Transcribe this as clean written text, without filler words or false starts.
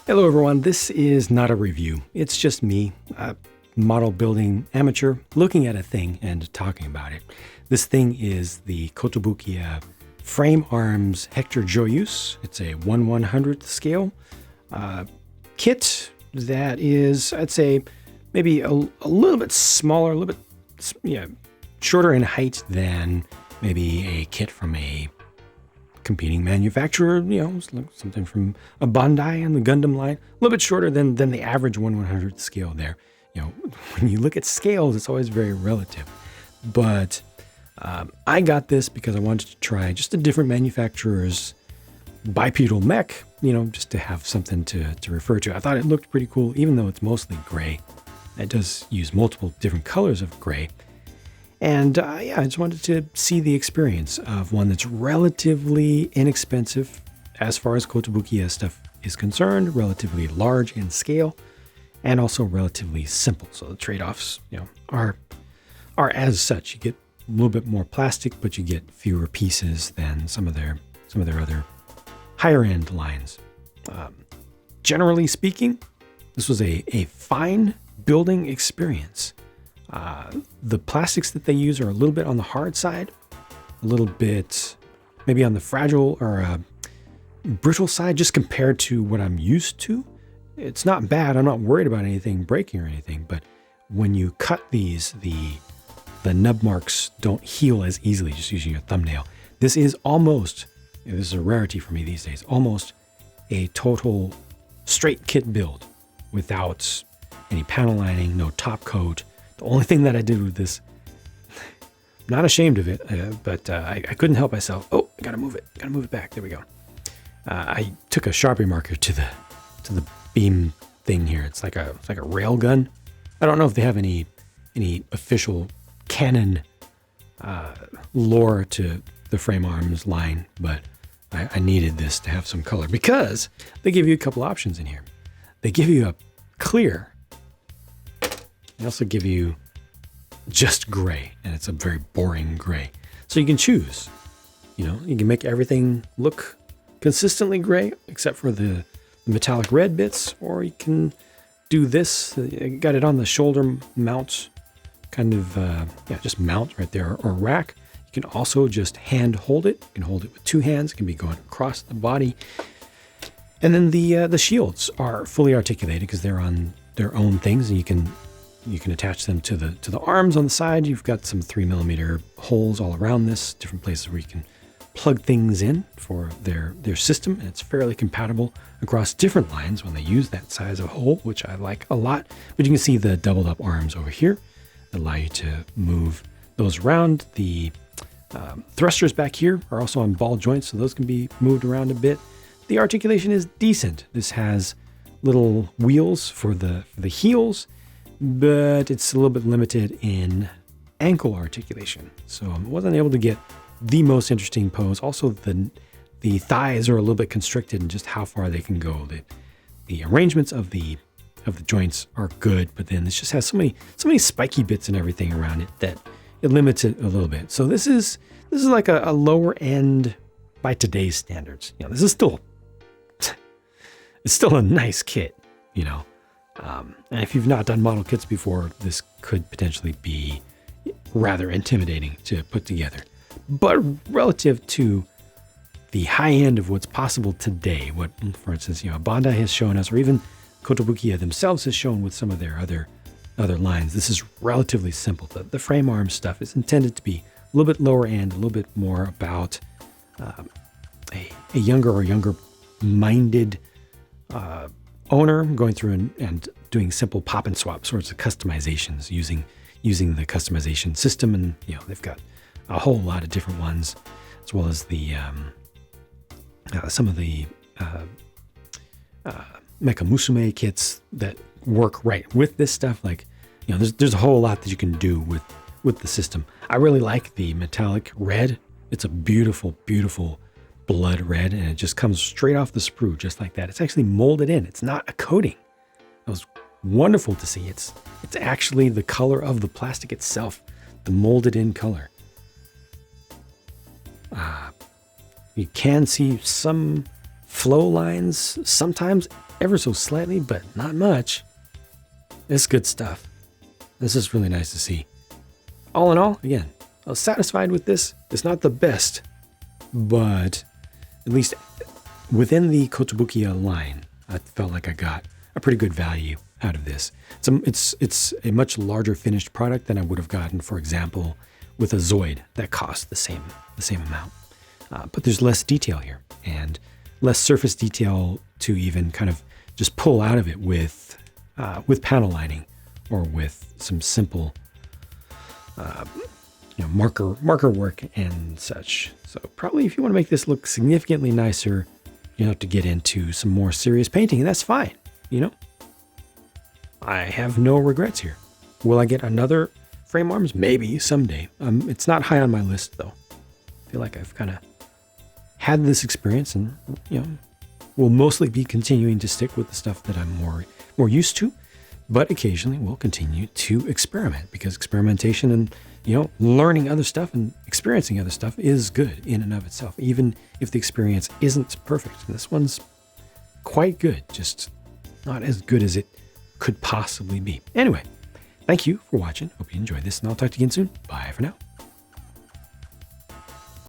Hello everyone, this is not a review. It's just me, a model building amateur, looking at a thing and talking about it. This thing is the Kotobukiya Frame Arms Hector Joyeuse. It's a 1/100th scale kit that is, I'd say, maybe a little bit smaller, a little bit shorter in height than maybe a kit from a competing manufacturer, something from a Bandai and the Gundam line, a little bit shorter than the average 1/100th scale there. When you look at scales, it's always very relative. But I got this because I wanted to try just a different manufacturer's bipedal mech, just to have something to refer to. I thought it looked pretty cool, even though it's mostly gray. It does use multiple different colors of gray. And I just wanted to see the experience of one that's relatively inexpensive as far as Kotobukiya stuff is concerned, relatively large in scale, and also relatively simple. So the trade-offs, are as such. You get a little bit more plastic, but you get fewer pieces than some of their other higher-end lines. Generally speaking, this was a fine building experience. The plastics that they use are a little bit on the hard side, a little bit maybe on the fragile or brittle side, just compared to what I'm used to. It's not bad. I'm not worried about anything breaking or anything, but when you cut these, the nub marks don't heal as easily just using your thumbnail. This is almost, this is a rarity for me these days, almost a total straight kit build without any panel lining, no top coat. The only thing that I did with this, I'm not ashamed of it, but I couldn't help myself. Oh, I gotta move it back. There we go. I took a Sharpie marker to the beam thing here. It's like a rail gun. I don't know if they have any official canon lore to the Frame Arms line, but I needed this to have some color because they give you a couple options in here. They give you a clear. They also give you just gray, and it's a very boring gray. So you can choose, you can make everything look consistently gray, except for the metallic red bits, or you can do this. I got it on the shoulder mount, kind of, just mount right there, or rack. You can also just hand hold it. You can hold it with two hands. It can be going across the body. And then the shields are fully articulated because they're on their own things, and you can attach them to the arms on the side. You've got some 3mm holes all around this, different places where you can plug things in for their system, and it's fairly compatible across different lines when they use that size of hole, which I like a lot. But you can see the doubled up arms over here that allow you to move those around. The thrusters back here are also on ball joints, so those can be moved around a bit. The articulation is decent. This has little wheels for the heels, but it's a little bit limited in ankle articulation. So I wasn't able to get the most interesting pose. Also, the thighs are a little bit constricted in just how far they can go. The arrangements of the joints are good, but then this just has so many spiky bits and everything around it that it limits it a little bit. So this is like a lower end by today's standards. This is still it's still a nice kit, And if you've not done model kits before, this could potentially be rather intimidating to put together. But relative to the high end of what's possible today, what, for instance, Bandai has shown us, or even Kotobukiya themselves has shown with some of their other lines, this is relatively simple. The frame arm stuff is intended to be a little bit lower end, a little bit more about a younger minded owner going through and doing simple pop and swap sorts of customizations using the customization system. And they've got a whole lot of different ones, as well as the some of the Mecha Musume kits that work right with this stuff. Like, there's a whole lot that you can do with the system. I really like the metallic red. It's a beautiful blood red, and it just comes straight off the sprue just like that. It's actually molded in. It's not a coating. It was wonderful to see. It's actually the color of the plastic itself, the molded in color. You can see some flow lines sometimes ever so slightly, but not much. It's good stuff. This is really nice to see. All in all, again, I was satisfied with this. It's not the best, but at least within the Kotobukiya line, I felt like I got a pretty good value out of this. It's a much larger finished product than I would have gotten, for example, with a Zoid that cost the same amount. But there's less detail here and less surface detail to even kind of just pull out of it with panel lining or with some simple marker work and such. So probably if you want to make this look significantly nicer, you have to get into some more serious painting, and that's fine. I have no regrets here. Will I get another frame arms? Maybe someday. It's not high on my list though. I feel like I've kind of had this experience, and will mostly be continuing to stick with the stuff that I'm more used to. But occasionally we'll continue to experiment, because experimentation and learning other stuff and experiencing other stuff is good in and of itself, even if the experience isn't perfect. And this one's quite good, just not as good as it could possibly be. Anyway, thank you for watching. Hope you enjoyed this, and I'll talk to you again soon. Bye for now.